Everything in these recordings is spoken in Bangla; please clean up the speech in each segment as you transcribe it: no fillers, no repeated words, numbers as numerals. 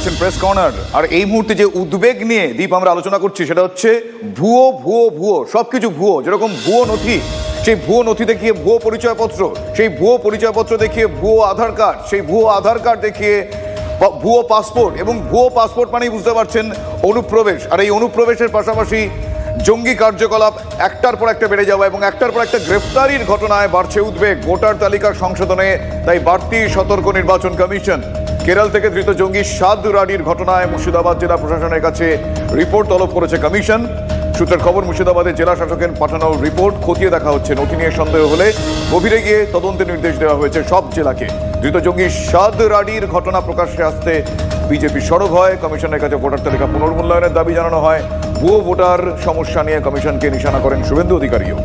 দেখছেন প্রেস কর্নার। আর এই মুহূর্তে যে উদ্বেগ নিয়ে দীপ আমরা আলোচনা করছি সেটা হচ্ছে ভুয়ো সবকিছু ভুয়ো। যেরকম ভুয়ো নথি, সেই ভুয়ো নথি দেখিয়ে ভুয়ো পরিচয়পত্র, সেই ভুয়ো পরিচয়পত্র দেখিয়ে ভুয়ো আধার কার্ড, সেই ভুয়ো আধার কার্ড দেখিয়ে ভুয়ো পাসপোর্ট, এবং ভুয়ো পাসপোর্ট মানেই বুঝতে পারছেন অনুপ্রবেশ। আর এই অনুপ্রবেশের পাশাপাশি জঙ্গি কার্যকলাপ একটার পর একটা বেড়ে যাওয়া এবং একটার পর একটা গ্রেফতারির ঘটনায় বাড়ছে উদ্বেগ। ভোটার তালিকার সংশোধনে তাই বাড়তি সতর্ক নির্বাচন কমিশন। কেরল থেকে ধৃত জঙ্গি সাদ রাডির ঘটনায় মুর্শিদাবাদ জেলা প্রশাসনের কাছে রিপোর্ট তলব করেছে কমিশন। সূত্রের খবর, মুর্শিদাবাদের জেলা শাসকের পাঠানো রিপোর্ট খতিয়ে দেখা হচ্ছে। নথি নিয়ে সন্দেহ হলে গভীরে গিয়ে তদন্তের নির্দেশ দেওয়া হয়েছে সব জেলাকে। ধৃত জঙ্গি সাদ রাডির ঘটনা প্রকাশ্যে আসতে বিজেপি সরব হয়। কমিশনের কাছে ভোটার তালিকা পুনর্মূল্যায়নের দাবি জানানো হয়। ভুয়ো ভোটার সমস্যা নিয়ে কমিশনকে নিশানা করেন শুভেন্দু অধিকারীও।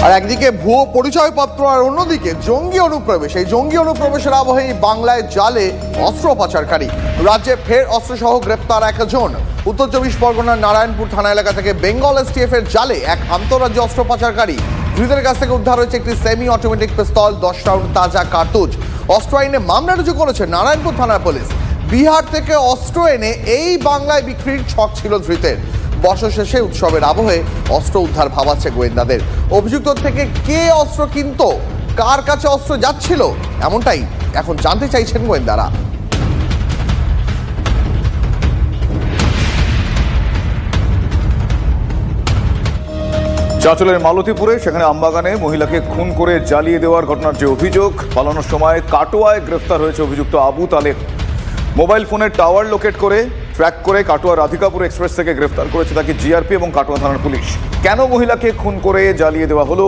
আর একদিকে ভুয়ো পরিচয়পত্র আর অন্যদিকে জঙ্গি অনুপ্রবেশ। এই জঙ্গি অনুপ্রবেশের আবহে বাংলায় জালে অস্ত্র পাচারকারী। রাজ্যে ফের অস্ত্রসহ গ্রেপ্তার একজন। উত্তর 24 পরগনার নারায়ণপুর থানা এলাকা থেকে বেঙ্গল এসটিএফ এর জালে এক আন্তঃরাজ্য অস্ত্র পাচারকারী। ধৃতের কাছ থেকে উদ্ধার হয়েছে একটি সেমি অটোমেটিক পিস্তল, 10 রাউন্ড তাজা কার্তুজ। অস্ত্র আইনে মামলা রুজু করেছে নারায়ণপুর থানার পুলিশ। বিহার থেকে অস্ত্র এনে এই বাংলায় বিক্রির ছক ছিল ধৃতের। বর্ষ শেষে উৎসবের আবহে অস্ত্র উদ্ধার ভাবাচ্ছে গোয়েন্দাদের। অভিযুক্ত থেকে কে অস্ত্র কিনত, কার কাছে অস্ত্র যাচ্ছিল, এমনটাই এখন জানতে চাইছেন গোয়েন্দারা। চাঁচলের মালতীপুরে সেখানে আমবাগানে মহিলাকে খুন করে জ্বালিয়ে দেওয়ার ঘটনার যে অভিযোগ, পালানোর সময় কাটোয়ায় গ্রেফতার হয়েছে অভিযুক্ত আবু তালেব। মোবাইল ফোনের টাওয়ার লোকেট করে ট্র্যাক করে কাটোয়া রাধিকাপুর এক্সপ্রেস থেকে গ্রেফতার করেছে তাকে জিআরপি এবং কাটোয়া থানার পুলিশ। কেন মহিলাকে খুন করে জ্বালিয়ে দেওয়া হলো,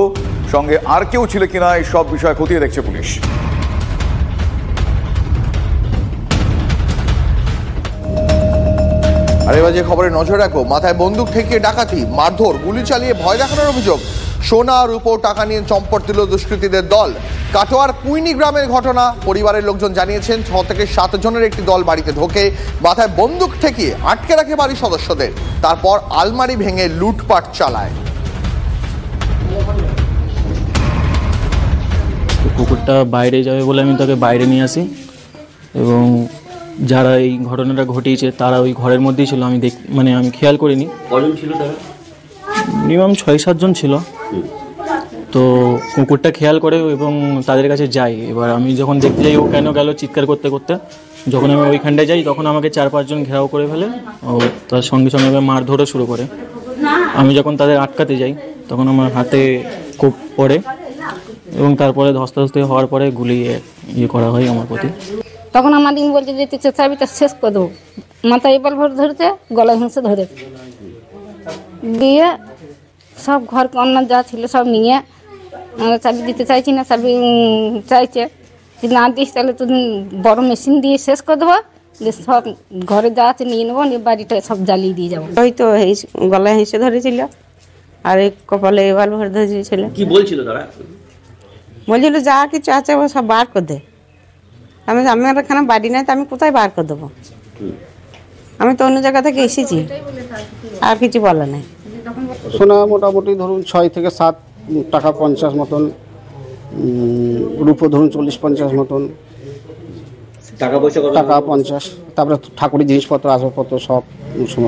সঙ্গে আর কেউ ছিল কিনা, এই সব বিষয় খতিয়ে দেখছে পুলিশ। আর এবার যে খবরে নজর রাখবো, মাথায় বন্দুক ঠেকিয়ে ডাকাতি, মারধর, গুলি চালিয়ে ভয় দেখানোর অভিযোগ। সোনা রূপো টাকা নিয়ে চম্পট দিল দুষ্কৃতীদের দল। কাটোয়ার কুইনি গ্রামের ঘটনা। পরিবারের লোকজন জানিয়েছেন 6 থেকে 7 জনের একটি দল বাড়িতে ঢোকে, মাথায় বন্দুক ঠেকিয়ে আটকে রাখে বাড়ির সদস্যদের, তারপর আলমারি ভেঙে লুটপাট চালায়। কুকুরটা বাইরে যাবে বলে আমি তাকে বাইরে নিয়ে আসি, এবং যারা এই ঘটনাটা ঘটিয়েছে তারা ওই ঘরের মধ্যেই ছিল। আমি খেয়াল করিনি কজন ছিল তারা। মিনিমাম 6-7 জন ছিল। তো কুকুরটা খেয়াল করে এবং তাদের কাছে যাই। এবার আমি যখন দেখতে যাই ও কেন গেল চিৎকার করতে করতে, যখন আমি ওইখানটায় যাই তখন আমাকে 4-5 জন ঘেরাও করে ফেলে ও তার সঙ্গে সঙ্গে মারধরও শুরু করে। আমি যখন তাদের আটকাতে যাই তখন আমার হাতে কোপ পড়ে এবং তারপরে ধস্তাধস্তি হওয়ার পরে গুলি করা হয় আমার প্রতি। তখন আমার দিন বলছে যে তুই চাবিটা শেষ করে দেবো। মাথায় এবার ভর ধরেছে, গলায় হিংসে ধরে দিয়ে সব ঘর কন্যা যা ছিল সব নিয়ে, চাবি দিতে চাইছি না, চাবি চাইছে যদি না দিস তাহলে তো বড় মেশিন দিয়ে শেষ করে দেবো, সব ঘরে যা আছে নিয়ে নেবো, নিয়ে বাড়িটা সব জ্বালিয়ে দিয়ে যাবো। হয়তো গলায় হিংসে ধরেছিল আর এই কপালে এবার ভর ধরেছিল। কি বলছিল তারা? বলছিল যা কিছু আছে ও সব বার করে দে। আমার এখানে বাড়ি নাই তো আমি কোথায় বার করে দেবো? আমি তো অন্য জায়গা থেকে এসেছি, আর কিছু বলে নাই। সোনা মোটামুটি ধরুন 6 থেকে 7 টাকা 50 মতন, রূপো ধরুন 40-50 মতন, টাকা পয়সা টাকা 50, তারপরে ঠাকুরের জিনিসপত্র আসবাবপত্র সব